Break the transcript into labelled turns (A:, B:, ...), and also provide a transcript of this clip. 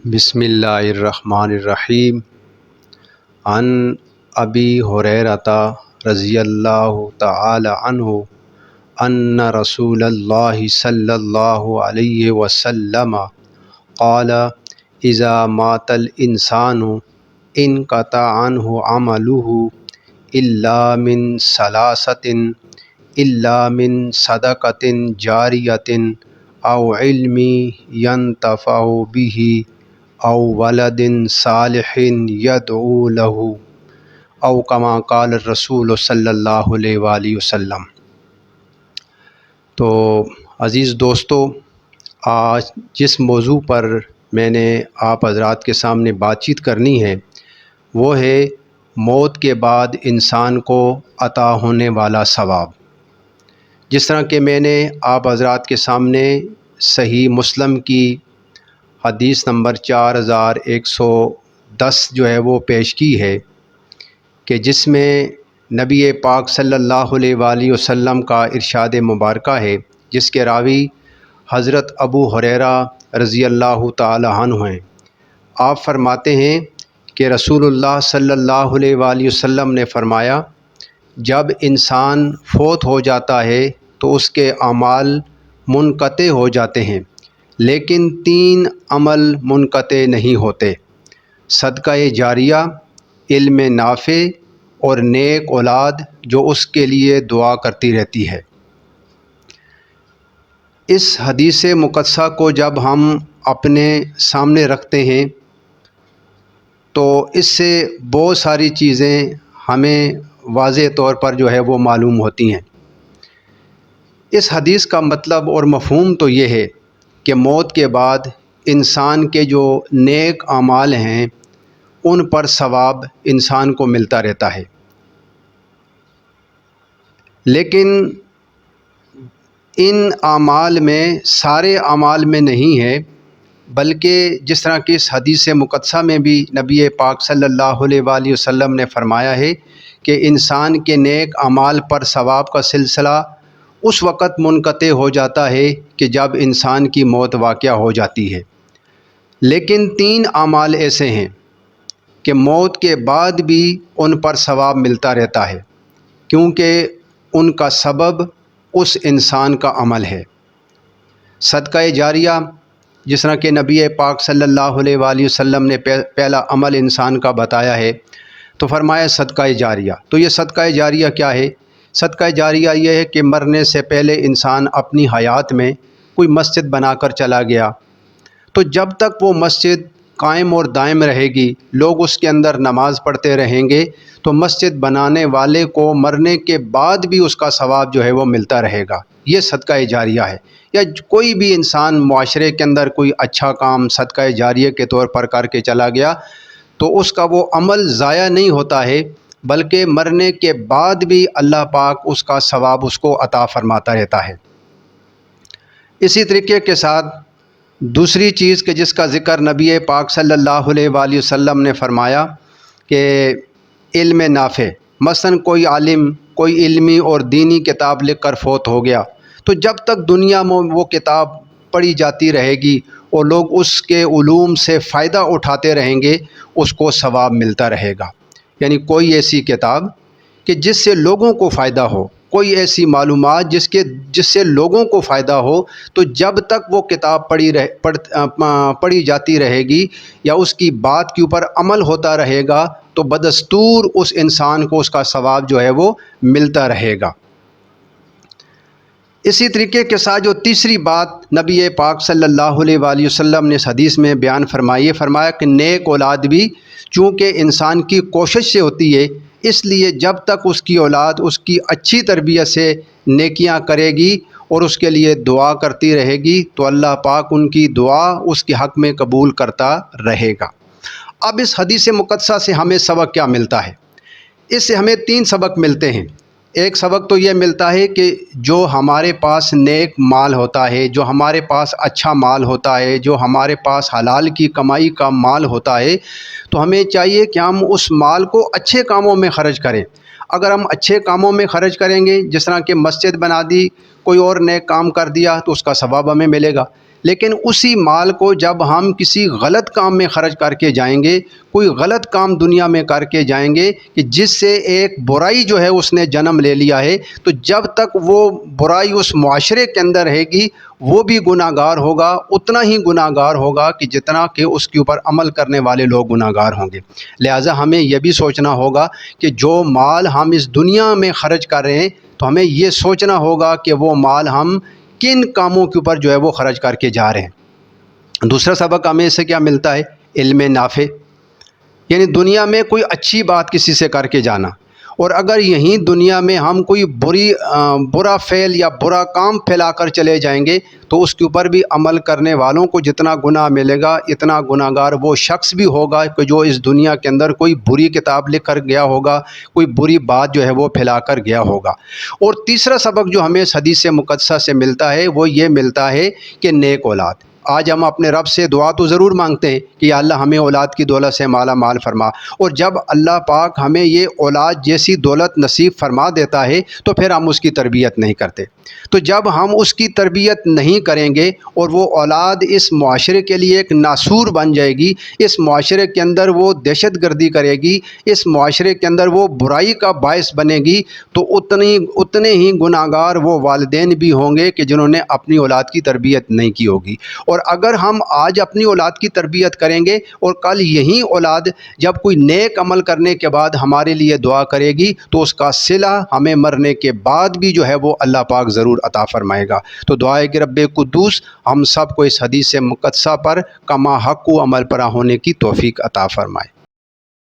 A: بسم اللہ الرحمن الرحیم عن ابی ہریرۃ رضی اللہ تعالی عنہ ان رسول اللہ صلی اللہ علیہ وسلم قال اذا مات الانسان انقطع عنہ عملہ الا من ثلاثۃ الا من صدقۃ جاریۃ او علم ینتفع بہ او ولد صالح یدعو له او کما قال الرسول صلی اللہ علیہ وآلہ وسلم۔ تو عزیز دوستو، آج جس موضوع پر میں نے آپ حضرات کے سامنے بات چیت کرنی ہے وہ ہے موت کے بعد انسان کو عطا ہونے والا ثواب۔ جس طرح کہ میں نے آپ حضرات کے سامنے صحیح مسلم کی حدیث نمبر 4110 جو ہے وہ پیش کی ہے کہ جس میں نبی پاک صلی اللہ علیہ وآلہ وسلم کا ارشاد مبارکہ ہے، جس کے راوی حضرت ابو ہریرہ رضی اللہ تعالی عنہ ہیں۔ آپ فرماتے ہیں کہ رسول اللہ صلی اللہ علیہ وآلہ وسلم نے فرمایا، جب انسان فوت ہو جاتا ہے تو اس کے اعمال منقطع ہو جاتے ہیں، لیکن 3 عمل منقطع نہیں ہوتے: صدقہ جاریہ، علم نافع اور نیک اولاد جو اس کے لیے دعا کرتی رہتی ہے۔ اس حدیث مقدسہ کو جب ہم اپنے سامنے رکھتے ہیں تو اس سے بہت ساری چیزیں ہمیں واضح طور پر جو ہے وہ معلوم ہوتی ہیں۔ اس حدیث کا مطلب اور مفہوم تو یہ ہے کہ موت کے بعد انسان کے جو نیک اعمال ہیں ان پر ثواب انسان کو ملتا رہتا ہے، لیکن ان اعمال میں سارے اعمال میں نہیں ہے، بلکہ جس طرح کہ اس حدیث مقدسہ میں بھی نبی پاک صلی اللہ علیہ وآلہ وسلم نے فرمایا ہے کہ انسان کے نیک اعمال پر ثواب کا سلسلہ اس وقت منقطع ہو جاتا ہے کہ جب انسان کی موت واقع ہو جاتی ہے، لیکن 3 اعمال ایسے ہیں کہ موت کے بعد بھی ان پر ثواب ملتا رہتا ہے، کیونکہ ان کا سبب اس انسان کا عمل ہے۔ صدقہ جاریہ، جس طرح کہ نبی پاک صلی اللہ علیہ وآلہ وسلم نے پہلا عمل انسان کا بتایا ہے تو فرمایا صدقہ جاریہ۔ تو یہ صدقہ جاریہ کیا ہے؟ صدقہ جاریہ یہ ہے کہ مرنے سے پہلے انسان اپنی حیات میں کوئی مسجد بنا کر چلا گیا، تو جب تک وہ مسجد قائم اور دائم رہے گی، لوگ اس کے اندر نماز پڑھتے رہیں گے، تو مسجد بنانے والے کو مرنے کے بعد بھی اس کا ثواب جو ہے وہ ملتا رہے گا۔ یہ صدقہ جاریہ ہے۔ یا کوئی بھی انسان معاشرے کے اندر کوئی اچھا کام صدقہ جاریہ کے طور پر کر کے چلا گیا تو اس کا وہ عمل ضائع نہیں ہوتا ہے، بلکہ مرنے کے بعد بھی اللہ پاک اس کا ثواب اس کو عطا فرماتا رہتا ہے۔ اسی طریقے کے ساتھ دوسری چیز کہ جس کا ذکر نبی پاک صلی اللہ علیہ وآلہ وسلم نے فرمایا کہ علم نافع، مثلا کوئی عالم کوئی علمی اور دینی کتاب لکھ کر فوت ہو گیا تو جب تک دنیا میں وہ کتاب پڑھی جاتی رہے گی اور لوگ اس کے علوم سے فائدہ اٹھاتے رہیں گے، اس کو ثواب ملتا رہے گا۔ یعنی کوئی ایسی کتاب کہ جس سے لوگوں کو فائدہ ہو، کوئی ایسی معلومات جس سے لوگوں کو فائدہ ہو، تو جب تک وہ کتاب پڑھی جاتی رہے گی یا اس کی بات کے اوپر عمل ہوتا رہے گا تو بدستور اس انسان کو اس کا ثواب جو ہے وہ ملتا رہے گا۔ اسی طریقے کے ساتھ جو تیسری بات نبی پاک صلی اللہ علیہ وآلہ وسلم نے اس حدیث میں بیان فرمایا کہ نیک اولاد بھی چونکہ انسان کی کوشش سے ہوتی ہے، اس لیے جب تک اس کی اولاد اس کی اچھی تربیت سے نیکیاں کرے گی اور اس کے لیے دعا کرتی رہے گی تو اللہ پاک ان کی دعا اس کے حق میں قبول کرتا رہے گا۔ اب اس حدیث مقدسہ سے ہمیں سبق کیا ملتا ہے؟ اس سے ہمیں 3 سبق ملتے ہیں۔ ایک سبق تو یہ ملتا ہے کہ جو ہمارے پاس نیک مال ہوتا ہے، جو ہمارے پاس اچھا مال ہوتا ہے، جو ہمارے پاس حلال کی کمائی کا مال ہوتا ہے، تو ہمیں چاہیے کہ ہم اس مال کو اچھے کاموں میں خرچ کریں۔ اگر ہم اچھے کاموں میں خرچ کریں گے، جس طرح کہ مسجد بنا دی، کوئی اور نیک کام کر دیا، تو اس کا ثواب ہمیں ملے گا۔ لیکن اسی مال کو جب ہم کسی غلط کام میں خرچ کر کے جائیں گے، کوئی غلط کام دنیا میں کر کے جائیں گے کہ جس سے ایک برائی جو ہے اس نے جنم لے لیا ہے، تو جب تک وہ برائی اس معاشرے کے اندر رہے گی وہ بھی گناہ گار ہوگا، اتنا ہی گناہ گار ہوگا کہ جتنا کہ اس کے اوپر عمل کرنے والے لوگ گناہ گار ہوں گے۔ لہٰذا ہمیں یہ بھی سوچنا ہوگا کہ جو مال ہم اس دنیا میں خرچ کر رہے ہیں تو ہمیں یہ سوچنا ہوگا کہ وہ مال ہم کن کاموں کے اوپر جو ہے وہ خرچ کر کے جا رہے ہیں۔ دوسرا سبق ہمیں اس سے کیا ملتا ہے؟ علم نافع، یعنی دنیا میں کوئی اچھی بات کسی سے کر کے جانا، اور اگر یہیں دنیا میں ہم کوئی برا فعل یا برا کام پھیلا کر چلے جائیں گے تو اس کے اوپر بھی عمل کرنے والوں کو جتنا گناہ ملے گا اتنا گناہ گار وہ شخص بھی ہوگا کہ جو اس دنیا کے اندر کوئی بری کتاب لکھ کر گیا ہوگا، کوئی بری بات جو ہے وہ پھیلا کر گیا ہوگا۔ اور تیسرا سبق جو ہمیں اس حدیث مقدسہ سے ملتا ہے وہ یہ ملتا ہے کہ نیک اولاد۔ آج ہم اپنے رب سے دعا تو ضرور مانگتے ہیں کہ یا اللہ ہمیں اولاد کی دولت سے مالا مال فرما، اور جب اللہ پاک ہمیں یہ اولاد جیسی دولت نصیب فرما دیتا ہے تو پھر ہم اس کی تربیت نہیں کرتے۔ تو جب ہم اس کی تربیت نہیں کریں گے اور وہ اولاد اس معاشرے کے لیے ایک ناسور بن جائے گی، اس معاشرے کے اندر وہ دہشت گردی کرے گی، اس معاشرے کے اندر وہ برائی کا باعث بنے گی، تو اتنے ہی گناہ گار وہ والدین بھی ہوں گے کہ جنہوں نے اپنی اولاد کی تربیت نہیں کی ہوگی۔ اور اگر ہم آج اپنی اولاد کی تربیت کریں گے اور کل یہی اولاد جب کوئی نیک عمل کرنے کے بعد ہمارے لیے دعا کرے گی تو اس کا صلہ ہمیں مرنے کے بعد بھی جو ہے وہ اللہ پاک ضرور عطا فرمائے گا۔ تو دعا ہے کہ رب قدوس ہم سب کو اس حدیث مقدسہ پر کما حق و عمل پر ہونے کی توفیق عطا فرمائے۔